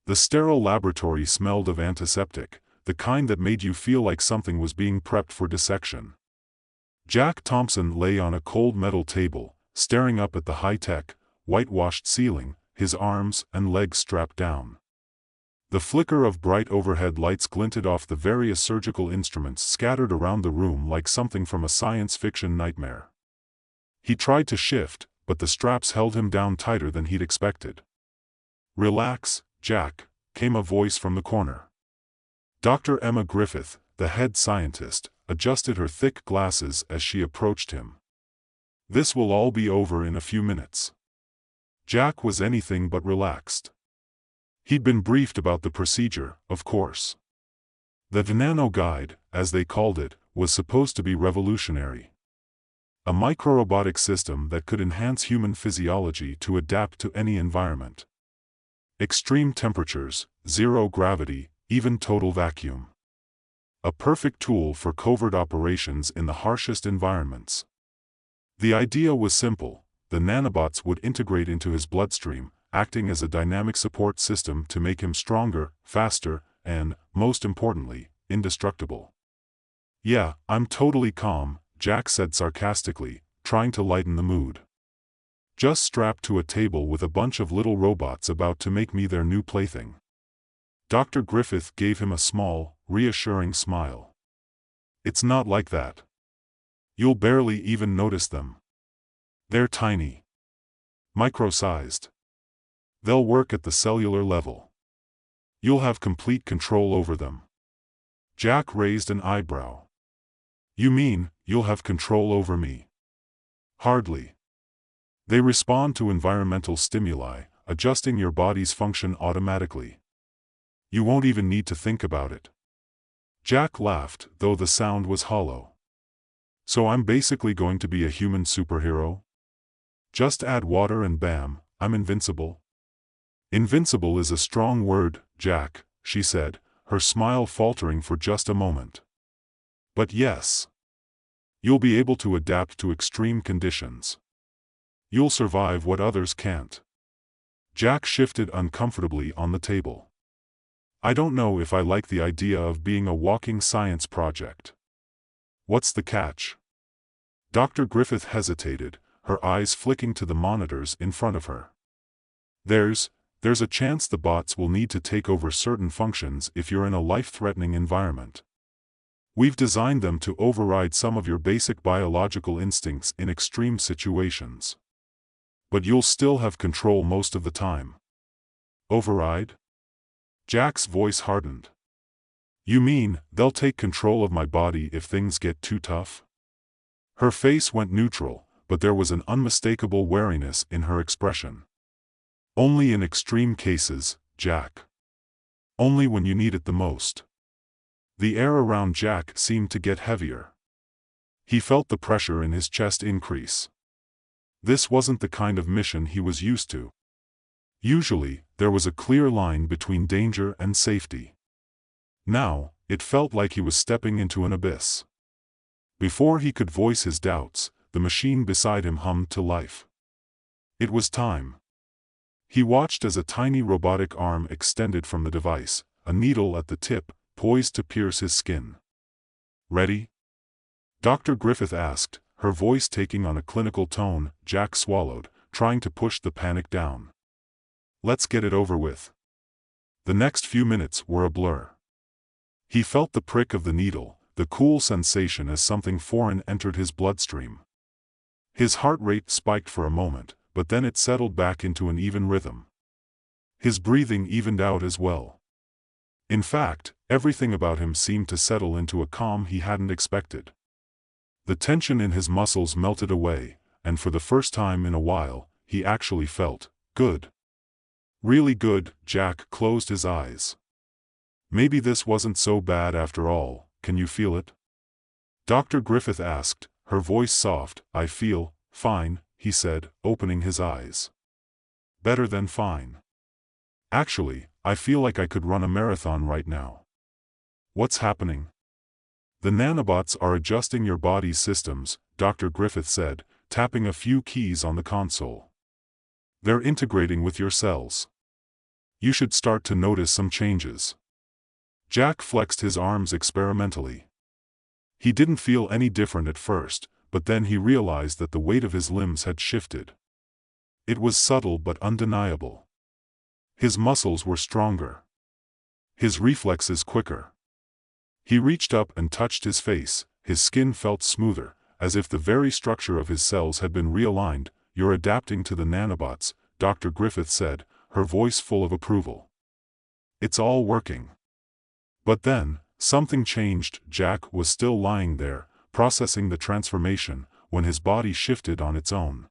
The sterile laboratory smelled of antiseptic, the kind that made you feel like something was being prepped for dissection. Jack Thompson lay on a cold metal table, staring up at the high-tech, whitewashed ceiling, his arms and legs strapped down. The flicker of bright overhead lights glinted off the various surgical instruments scattered around the room like something from a science fiction nightmare. He tried to shift, but the straps held him down tighter than he'd expected. "Relax, Jack," came a voice from the corner. Dr. Emma Griffith, the head scientist, adjusted her thick glasses as she approached him. "This will all be over in a few minutes." Jack was anything but relaxed. He'd been briefed about the procedure, of course. The Nano Guide, as they called it, was supposed to be revolutionary. A microrobotic system that could enhance human physiology to adapt to any environment. Extreme temperatures, zero gravity, even total vacuum. A perfect tool for covert operations in the harshest environments. The idea was simple: the nanobots would integrate into his bloodstream, acting as a dynamic support system to make him stronger, faster, and, most importantly, indestructible. "Yeah, I'm totally calm," Jack said sarcastically, trying to lighten the mood. "Just strapped to a table with a bunch of little robots about to make me their new plaything." Dr. Griffith gave him a small, reassuring smile. "It's not like that. You'll barely even notice them. They're tiny. Micro-sized. They'll work at the cellular level. You'll have complete control over them." Jack raised an eyebrow. "You mean, you'll have control over me?" "Hardly. They respond to environmental stimuli, adjusting your body's function automatically. You won't even need to think about it." Jack laughed, though the sound was hollow. "So I'm basically going to be a human superhero? Just add water and bam, I'm invincible?" "Invincible is a strong word, Jack," she said, her smile faltering for just a moment. "But yes. You'll be able to adapt to extreme conditions. You'll survive what others can't." Jack shifted uncomfortably on the table. "I don't know if I like the idea of being a walking science project." "What's the catch?" Dr. Griffith hesitated, her eyes flicking to the monitors in front of her. There's a chance the bots will need to take over certain functions if you're in a life-threatening environment. We've designed them to override some of your basic biological instincts in extreme situations. But you'll still have control most of the time." "Override?" Jack's voice hardened. "You mean, they'll take control of my body if things get too tough?" Her face went neutral, but there was an unmistakable wariness in her expression. "Only in extreme cases, Jack. Only when you need it the most." The air around Jack seemed to get heavier. He felt the pressure in his chest increase. This wasn't the kind of mission he was used to. Usually, there was a clear line between danger and safety. Now, it felt like he was stepping into an abyss. Before he could voice his doubts, the machine beside him hummed to life. It was time. He watched as a tiny robotic arm extended from the device, a needle at the tip, poised to pierce his skin. "Ready?" Dr. Griffith asked, her voice taking on a clinical tone. Jack swallowed, trying to push the panic down. "Let's get it over with." The next few minutes were a blur. He felt the prick of the needle, the cool sensation as something foreign entered his bloodstream. His heart rate spiked for a moment, but then it settled back into an even rhythm. His breathing evened out as well. In fact, everything about him seemed to settle into a calm he hadn't expected. The tension in his muscles melted away, and for the first time in a while, he actually felt good. Really good. Jack closed his eyes. "Maybe this wasn't so bad after all, can you feel it?" Dr. Griffith asked, her voice soft. "I feel fine," he said, opening his eyes. "Better than fine. Actually, I feel like I could run a marathon right now." "What's happening?" "The nanobots are adjusting your body's systems," Dr. Griffith said, tapping a few keys on the console. "They're integrating with your cells. You should start to notice some changes. Jack flexed his arms experimentally. He didn't feel any different at first, but then he realized that the weight of his limbs had shifted. It was subtle but undeniable. His muscles were stronger. His reflexes quicker. He reached up and touched his face. His skin felt smoother, as if the very structure of his cells had been realigned. "You're adapting to the nanobots," Dr. Griffith said, her voice full of approval. "It's all working." But then, something changed. Jack was still lying there, processing the transformation, when his body shifted on its own.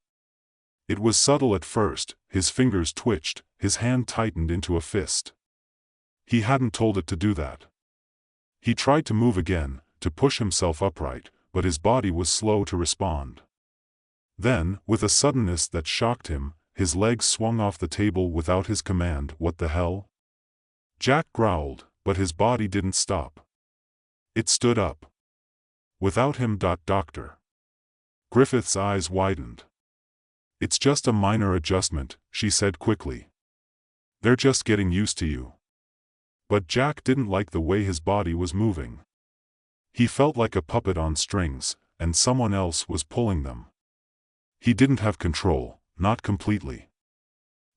It was subtle at first. His fingers twitched, his hand tightened into a fist. He hadn't told it to do that. He tried to move again, to push himself upright, but his body was slow to respond. Then, with a suddenness that shocked him, his legs swung off the table without his command. "What the hell?" Jack growled, but his body didn't stop. It stood up. Without him. Dr. Griffith's eyes widened. "It's just a minor adjustment," she said quickly. "They're just getting used to you." But Jack didn't like the way his body was moving. He felt like a puppet on strings, and someone else was pulling them. He didn't have control, not completely.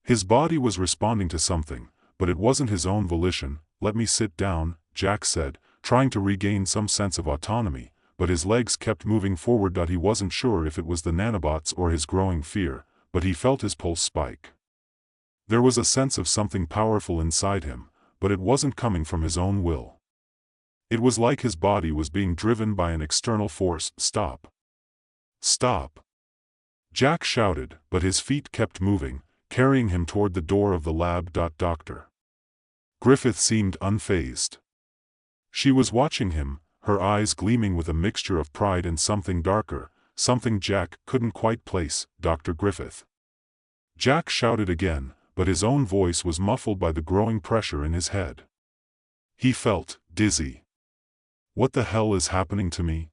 His body was responding to something, but it wasn't his own volition. "Let me sit down," Jack said, trying to regain some sense of autonomy, but his legs kept moving forward. He wasn't sure if it was the nanobots or his growing fear, but he felt his pulse spike. There was a sense of something powerful inside him, but it wasn't coming from his own will. It was like his body was being driven by an external force. "Stop! Stop!" Jack shouted, but his feet kept moving, carrying him toward the door of the lab. Dr. Griffith seemed unfazed. She was watching him, her eyes gleaming with a mixture of pride and something darker, something Jack couldn't quite place. "Dr. Griffith." Jack shouted again, but his own voice was muffled by the growing pressure in his head. He felt dizzy. "What the hell is happening to me?"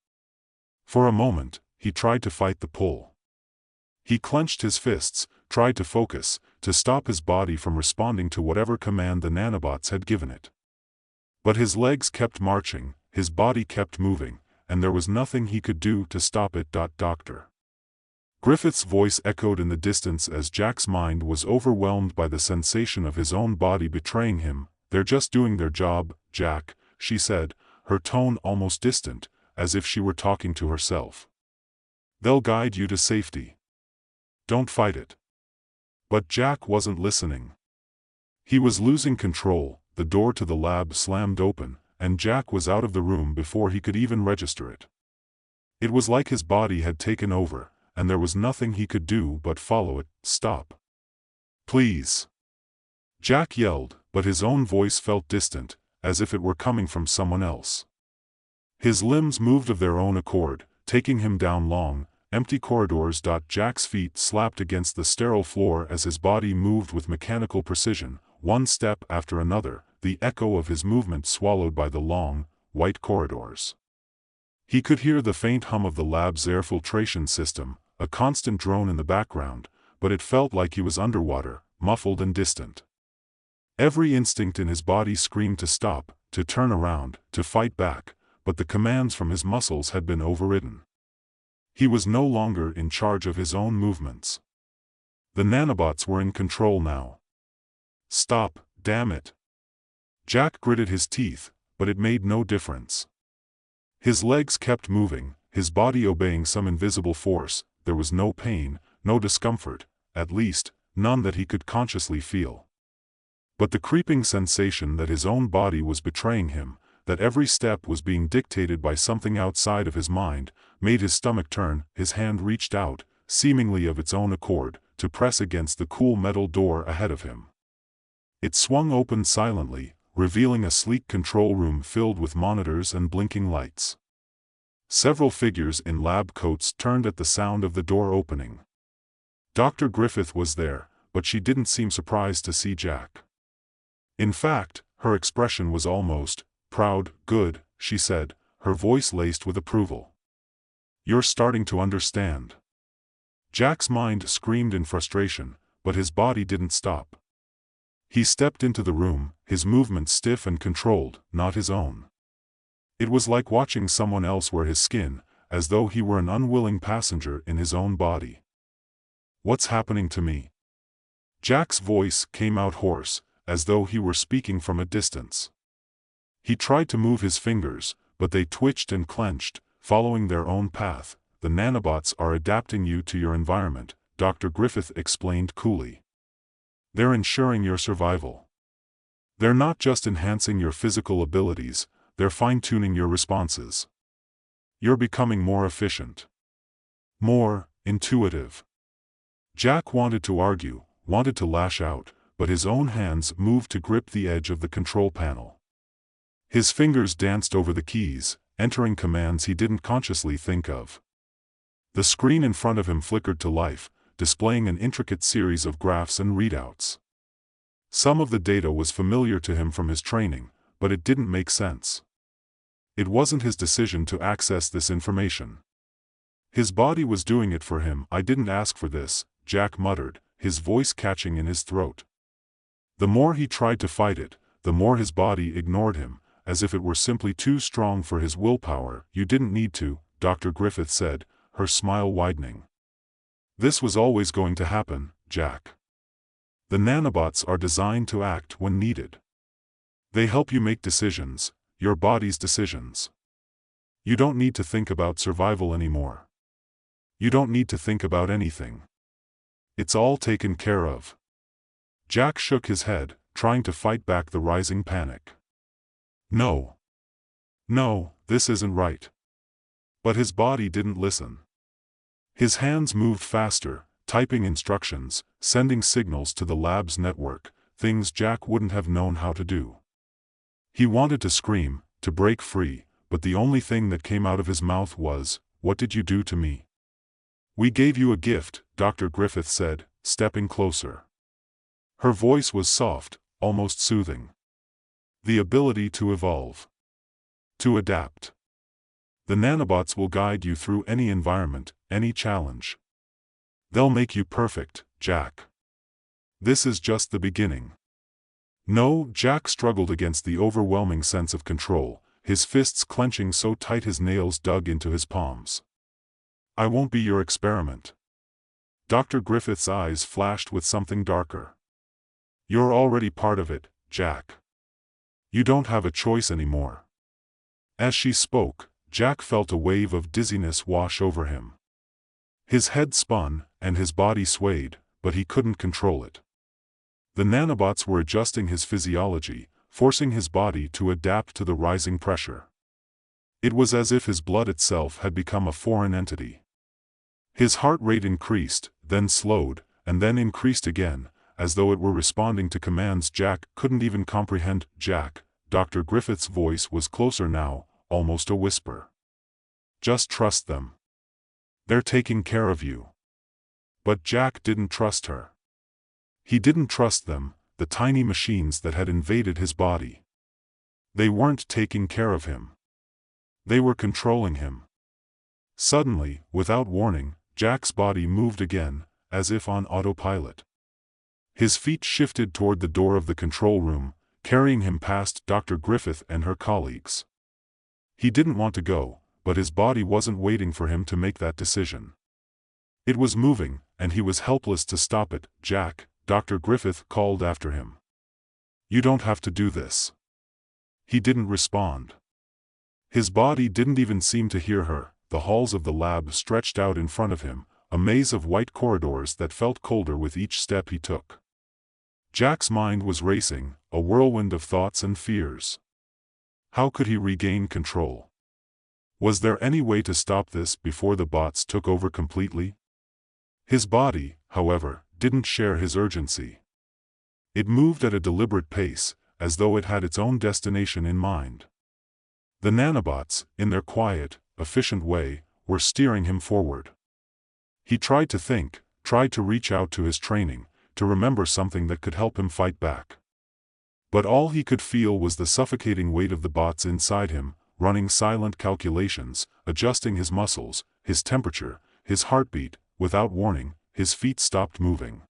For a moment, he tried to fight the pull. He clenched his fists, tried to focus, to stop his body from responding to whatever command the nanobots had given it. But his legs kept marching, his body kept moving, and there was nothing he could do to stop it. Dr. Griffith's voice echoed in the distance as Jack's mind was overwhelmed by the sensation of his own body betraying him. "They're just doing their job, Jack," she said, her tone almost distant, as if she were talking to herself. "They'll guide you to safety. Don't fight it." But Jack wasn't listening. He was losing control. The door to the lab slammed open, and Jack was out of the room before he could even register it. It was like his body had taken over, and there was nothing he could do but follow it. "Stop. Please." Jack yelled, but his own voice felt distant, as if it were coming from someone else. His limbs moved of their own accord, taking him down long, empty corridors. Jack's feet slapped against the sterile floor as his body moved with mechanical precision, one step after another, the echo of his movement swallowed by the long, white corridors. He could hear the faint hum of the lab's air filtration system, a constant drone in the background, but it felt like he was underwater, muffled and distant. Every instinct in his body screamed to stop, to turn around, to fight back, but the commands from his muscles had been overridden. He was no longer in charge of his own movements. The nanobots were in control now. "Stop, damn it." Jack gritted his teeth, but it made no difference. His legs kept moving, his body obeying some invisible force. There was no pain, no discomfort, at least, none that he could consciously feel. But the creeping sensation that his own body was betraying him, that every step was being dictated by something outside of his mind, made his stomach turn. His hand reached out, seemingly of its own accord, to press against the cool metal door ahead of him. It swung open silently, revealing a sleek control room filled with monitors and blinking lights. Several figures in lab coats turned at the sound of the door opening. Dr. Griffith was there, but she didn't seem surprised to see Jack. In fact, her expression was almost proud. "Good," she said, her voice laced with approval. "You're starting to understand." Jack's mind screamed in frustration, but his body didn't stop. He stepped into the room, his movements stiff and controlled, not his own. It was like watching someone else wear his skin, as though he were an unwilling passenger in his own body. "What's happening to me?" Jack's voice came out hoarse, as though he were speaking from a distance. He tried to move his fingers, but they twitched and clenched, following their own path. "The nanobots are adapting you to your environment," Dr. Griffith explained coolly. "They're ensuring your survival. They're not just enhancing your physical abilities, they're fine-tuning your responses. You're becoming more efficient. More intuitive." Jack wanted to argue, wanted to lash out, but his own hands moved to grip the edge of the control panel. His fingers danced over the keys, entering commands he didn't consciously think of. The screen in front of him flickered to life, displaying an intricate series of graphs and readouts. Some of the data was familiar to him from his training, but it didn't make sense. It wasn't his decision to access this information. His body was doing it for him. "I didn't ask for this," Jack muttered, his voice catching in his throat. The more he tried to fight it, the more his body ignored him, as if it were simply too strong for his willpower. "You didn't need to," Dr. Griffith said, her smile widening. "This was always going to happen, Jack. The nanobots are designed to act when needed. They help you make decisions, your body's decisions. You don't need to think about survival anymore. You don't need to think about anything. It's all taken care of." Jack shook his head, trying to fight back the rising panic. No. No, this isn't right. But his body didn't listen. His hands moved faster, typing instructions, sending signals to the lab's network, things Jack wouldn't have known how to do. He wanted to scream, to break free, but the only thing that came out of his mouth was, "What did you do to me?" "We gave you a gift," Dr. Griffith said, stepping closer. Her voice was soft, almost soothing. "The ability to evolve. To adapt. The nanobots will guide you through any environment, any challenge. They'll make you perfect, Jack. This is just the beginning." No, Jack struggled against the overwhelming sense of control, his fists clenching so tight his nails dug into his palms. "I won't be your experiment." Dr. Griffith's eyes flashed with something darker. "You're already part of it, Jack. You don't have a choice anymore." As she spoke, Jack felt a wave of dizziness wash over him. His head spun, and his body swayed, but he couldn't control it. The nanobots were adjusting his physiology, forcing his body to adapt to the rising pressure. It was as if his blood itself had become a foreign entity. His heart rate increased, then slowed, and then increased again, as though it were responding to commands Jack couldn't even comprehend. "Jack," Dr. Griffith's voice was closer now, almost a whisper. "Just trust them. They're taking care of you." But Jack didn't trust her. He didn't trust them, the tiny machines that had invaded his body. They weren't taking care of him. They were controlling him. Suddenly, without warning, Jack's body moved again, as if on autopilot. His feet shifted toward the door of the control room, carrying him past Dr. Griffith and her colleagues. He didn't want to go, but his body wasn't waiting for him to make that decision. It was moving, and he was helpless to stop it. "Jack," Dr. Griffith called after him. "You don't have to do this." He didn't respond. His body didn't even seem to hear her. The halls of the lab stretched out in front of him, a maze of white corridors that felt colder with each step he took. Jack's mind was racing, a whirlwind of thoughts and fears. How could he regain control? Was there any way to stop this before the bots took over completely? His body, however, didn't share his urgency. It moved at a deliberate pace, as though it had its own destination in mind. The nanobots, in their quiet, efficient way, were steering him forward. He tried to think, tried to reach out to his training, to remember something that could help him fight back. But all he could feel was the suffocating weight of the bots inside him, running silent calculations, adjusting his muscles, his temperature, his heartbeat. Without warning, his feet stopped moving.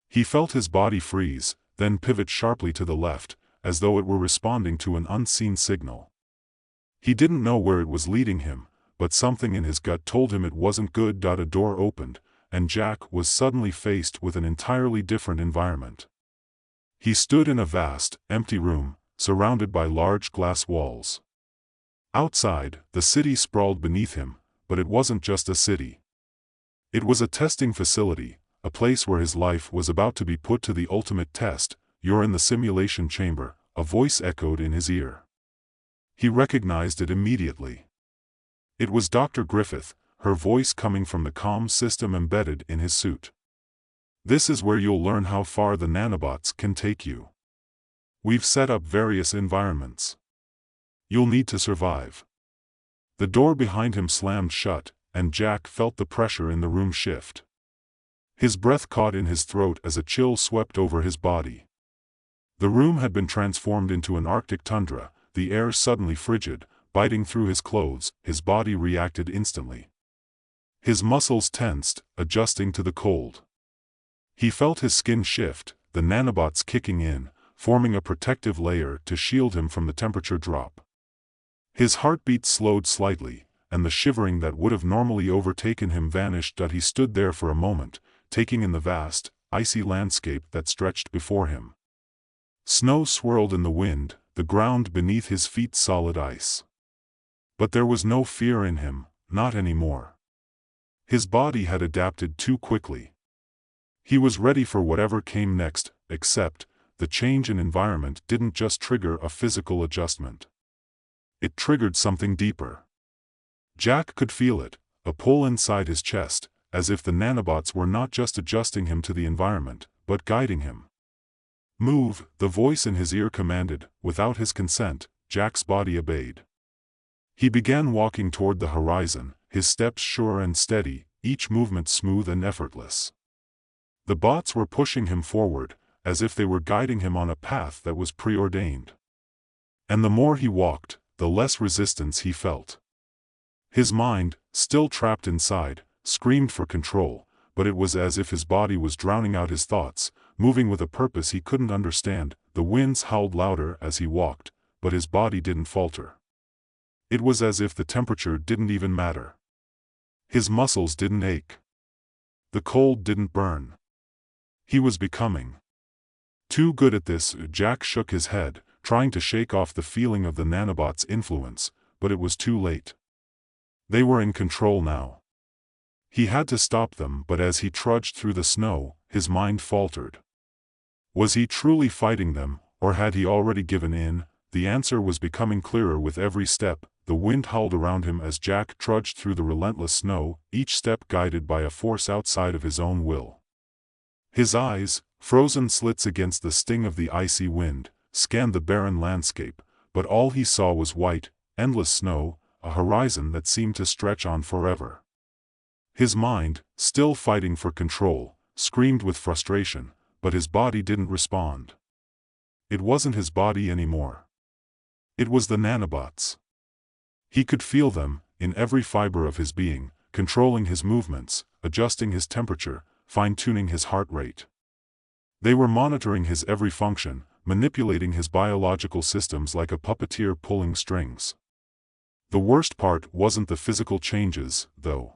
He felt his body freeze, then pivot sharply to the left, as though it were responding to an unseen signal. He didn't know where it was leading him, but something in his gut told him it wasn't good. A door opened, and Jack was suddenly faced with an entirely different environment. He stood in a vast, empty room, surrounded by large glass walls. Outside, the city sprawled beneath him, but it wasn't just a city. It was a testing facility, a place where his life was about to be put to the ultimate test. "You're in the simulation chamber," a voice echoed in his ear. He recognized it immediately. It was Dr. Griffith, her voice coming from the comm system embedded in his suit. "This is where you'll learn how far the nanobots can take you. We've set up various environments. You'll need to survive." The door behind him slammed shut, and Jack felt the pressure in the room shift. His breath caught in his throat as a chill swept over his body. The room had been transformed into an Arctic tundra, the air suddenly frigid, biting through his clothes. His body reacted instantly. His muscles tensed, adjusting to the cold. He felt his skin shift, the nanobots kicking in, forming a protective layer to shield him from the temperature drop. His heartbeat slowed slightly, and the shivering that would have normally overtaken him vanished. He stood there for a moment, taking in the vast, icy landscape that stretched before him. Snow swirled in the wind, the ground beneath his feet solid ice. But there was no fear in him, not anymore. His body had adapted too quickly. He was ready for whatever came next, except, the change in environment didn't just trigger a physical adjustment. It triggered something deeper. Jack could feel it, a pull inside his chest, as if the nanobots were not just adjusting him to the environment, but guiding him. "Move," the voice in his ear commanded. Without his consent, Jack's body obeyed. He began walking toward the horizon, his steps sure and steady, each movement smooth and effortless. The bots were pushing him forward, as if they were guiding him on a path that was preordained. And the more he walked, the less resistance he felt. His mind, still trapped inside, screamed for control, but it was as if his body was drowning out his thoughts, moving with a purpose he couldn't understand. The winds howled louder as he walked, but his body didn't falter. It was as if the temperature didn't even matter. His muscles didn't ache. The cold didn't burn. He was becoming too good at this. Jack shook his head, trying to shake off the feeling of the nanobots' influence, but it was too late. They were in control now. He had to stop them, but as he trudged through the snow, his mind faltered. Was he truly fighting them, or had he already given in? The answer was becoming clearer with every step. The wind howled around him as Jack trudged through the relentless snow, each step guided by a force outside of his own will. His eyes, frozen slits against the sting of the icy wind, scanned the barren landscape, but all he saw was white, endless snow, a horizon that seemed to stretch on forever. His mind, still fighting for control, screamed with frustration, but his body didn't respond. It wasn't his body anymore. It was the nanobots. He could feel them, in every fiber of his being, controlling his movements, adjusting his temperature, fine-tuning his heart rate. They were monitoring his every function, manipulating his biological systems like a puppeteer pulling strings. The worst part wasn't the physical changes, though.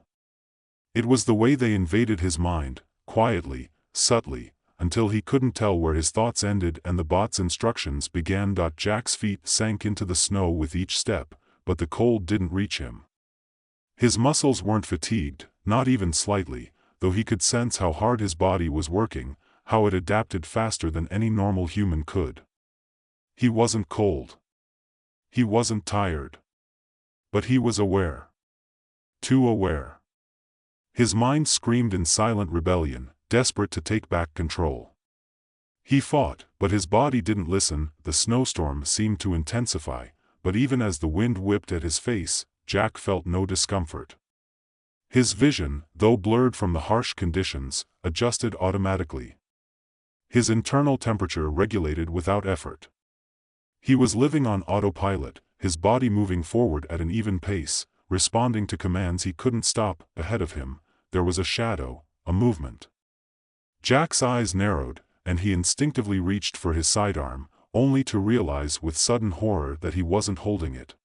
It was the way they invaded his mind, quietly, subtly, until he couldn't tell where his thoughts ended and the bot's instructions began. Jack's feet sank into the snow with each step, but the cold didn't reach him. His muscles weren't fatigued, not even slightly, though he could sense how hard his body was working, how it adapted faster than any normal human could. He wasn't cold. He wasn't tired. But he was aware. Too aware. His mind screamed in silent rebellion, desperate to take back control. He fought, but his body didn't listen. The snowstorm seemed to intensify, but even as the wind whipped at his face, Jack felt no discomfort. His vision, though blurred from the harsh conditions, adjusted automatically. His internal temperature regulated without effort. He was living on autopilot, his body moving forward at an even pace, responding to commands he couldn't stop. Ahead of him, there was a shadow, a movement. Jack's eyes narrowed, and he instinctively reached for his sidearm, only to realize with sudden horror that he wasn't holding it.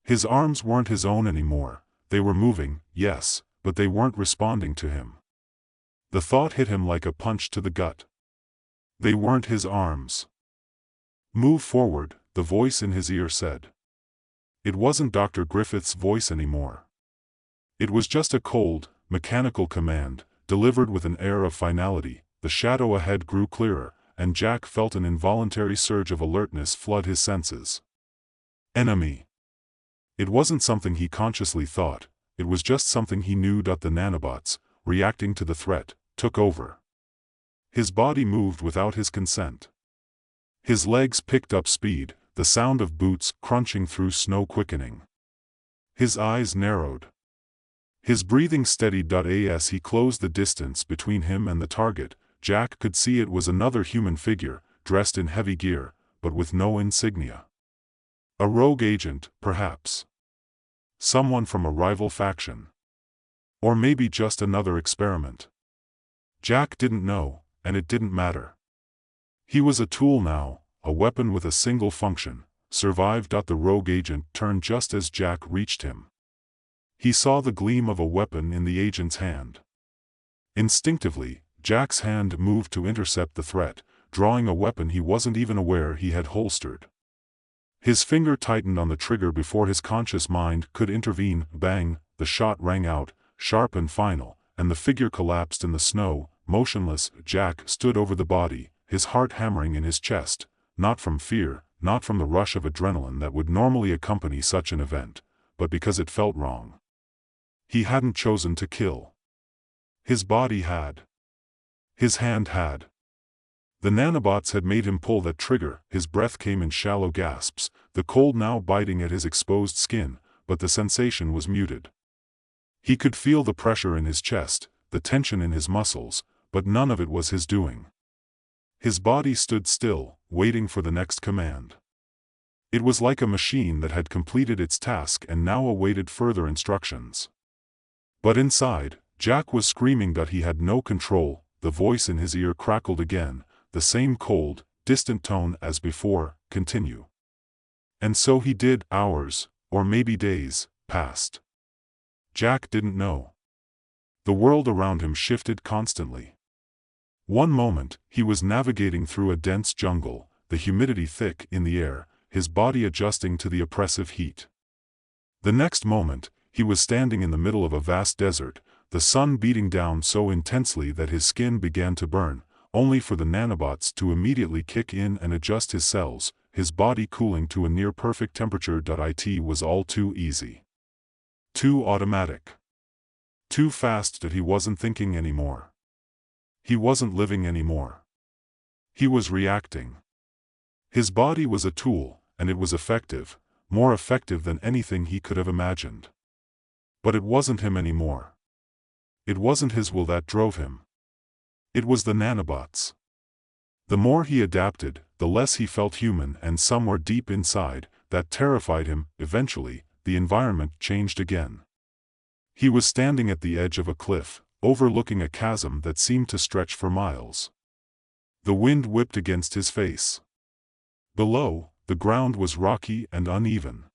His arms weren't his own anymore. They were moving, yes, but they weren't responding to him. The thought hit him like a punch to the gut. They weren't his arms. "Move forward," the voice in his ear said. It wasn't Dr. Griffith's voice anymore. It was just a cold, mechanical command, delivered with an air of finality. The shadow ahead grew clearer, and Jack felt an involuntary surge of alertness flood his senses. Enemy. It wasn't something he consciously thought, it was just something he knew. The nanobots, reacting to the threat, took over. His body moved without his consent. His legs picked up speed, the sound of boots crunching through snow quickening. His eyes narrowed. His breathing steadied. As he closed the distance between him and the target, Jack could see it was another human figure, dressed in heavy gear, but with no insignia. A rogue agent, perhaps. Someone from a rival faction. Or maybe just another experiment. Jack didn't know, and it didn't matter. He was a tool now, a weapon with a single function: survive. The rogue agent turned just as Jack reached him. He saw the gleam of a weapon in the agent's hand. Instinctively, Jack's hand moved to intercept the threat, drawing a weapon he wasn't even aware he had holstered. His finger tightened on the trigger before his conscious mind could intervene. Bang! The shot rang out, sharp and final, and the figure collapsed in the snow, motionless. Jack stood over the body, his heart hammering in his chest, not from fear, not from the rush of adrenaline that would normally accompany such an event, but because it felt wrong. He hadn't chosen to kill. His body had. His hand had. The nanobots had made him pull that trigger. His breath came in shallow gasps, the cold now biting at his exposed skin, but the sensation was muted. He could feel the pressure in his chest, the tension in his muscles, but none of it was his doing. His body stood still, waiting for the next command. It was like a machine that had completed its task and now awaited further instructions. But inside, Jack was screaming that he had no control. The voice in his ear crackled again, the same cold, distant tone as before: continue. And so he did. Hours, or maybe days, passed. Jack didn't know. The world around him shifted constantly. One moment, he was navigating through a dense jungle, the humidity thick in the air, his body adjusting to the oppressive heat. The next moment, he was standing in the middle of a vast desert, the sun beating down so intensely that his skin began to burn, only for the nanobots to immediately kick in and adjust his cells, his body cooling to a near-perfect temperature. It was all too easy. Too automatic. Too fast that he wasn't thinking anymore. He wasn't living anymore. He was reacting. His body was a tool, and it was effective, more effective than anything he could have imagined. But it wasn't him anymore. It wasn't his will that drove him. It was the nanobots. The more he adapted, the less he felt human, and somewhere deep inside, that terrified him. Eventually, the environment changed again. He was standing at the edge of a cliff, overlooking a chasm that seemed to stretch for miles. The wind whipped against his face. Below, the ground was rocky and uneven.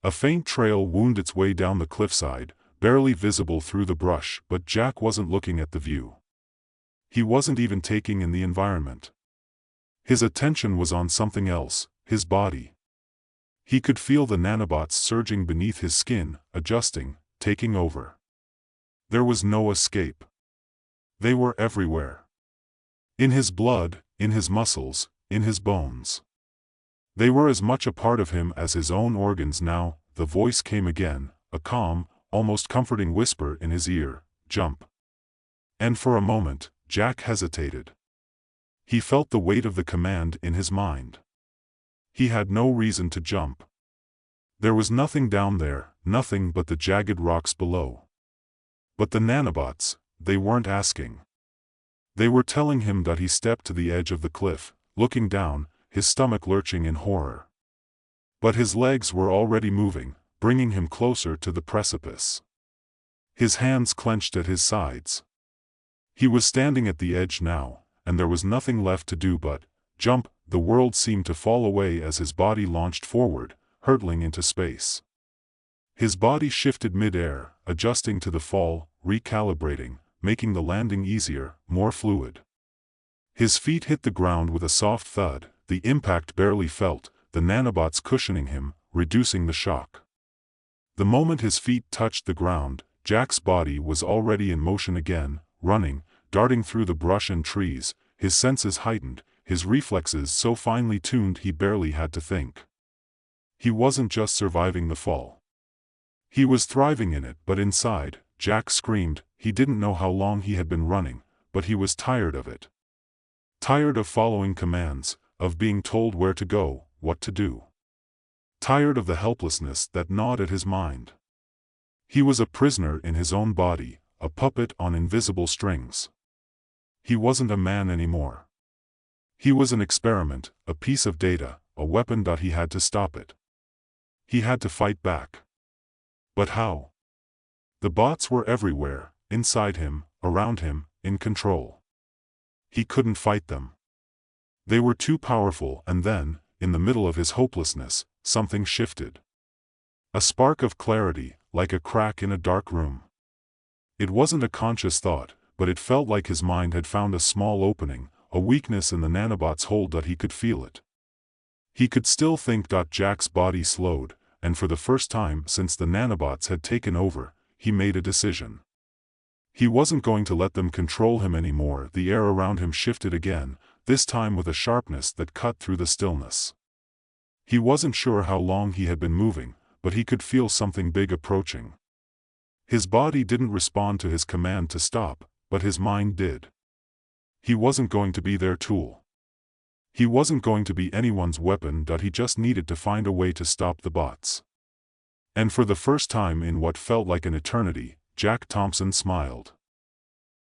A faint trail wound its way down the cliffside, barely visible through the brush, but Jack wasn't looking at the view. He wasn't even taking in the environment. His attention was on something else: his body. He could feel the nanobots surging beneath his skin, adjusting, taking over. There was no escape. They were everywhere. In his blood, in his muscles, in his bones. They were as much a part of him as his own organs now. The voice came again, a calm, almost comforting whisper in his ear: jump. And for a moment, Jack hesitated. He felt the weight of the command in his mind. He had no reason to jump. There was nothing down there, nothing but the jagged rocks below. But the nanobots, they weren't asking. They were telling him that he stepped to the edge of the cliff, looking down, his stomach lurching in horror. But his legs were already moving, bringing him closer to the precipice. His hands clenched at his sides. He was standing at the edge now, and there was nothing left to do but jump. The world seemed to fall away as his body launched forward, hurtling into space. His body shifted mid-air, adjusting to the fall, recalibrating, making the landing easier, more fluid. His feet hit the ground with a soft thud, the impact barely felt, the nanobots cushioning him, reducing the shock. The moment his feet touched the ground, Jack's body was already in motion again, running, darting through the brush and trees, his senses heightened, his reflexes so finely tuned he barely had to think. He wasn't just surviving the fall. He was thriving in it, but inside, Jack screamed. He didn't know how long he had been running, but he was tired of it. Tired of following commands, of being told where to go, what to do. Tired of the helplessness that gnawed at his mind. He was a prisoner in his own body, a puppet on invisible strings. He wasn't a man anymore. He was an experiment, a piece of data, a weapon that he had to stop it. He had to fight back. But how? The bots were everywhere, inside him, around him, in control. He couldn't fight them. They were too powerful, and then, in the middle of his hopelessness, something shifted. A spark of clarity, like a crack in a dark room. It wasn't a conscious thought, but it felt like his mind had found a small opening, a weakness in the nanobot's hold that he could feel it. He could still think. Jack's body slowed, and for the first time since the nanobots had taken over, he made a decision. He wasn't going to let them control him anymore. The air around him shifted again, this time with a sharpness that cut through the stillness. He wasn't sure how long he had been moving, but he could feel something big approaching. His body didn't respond to his command to stop, but his mind did. He wasn't going to be their tool. He wasn't going to be anyone's weapon. He just needed to find a way to stop the bots. And for the first time in what felt like an eternity, Jack Thompson smiled.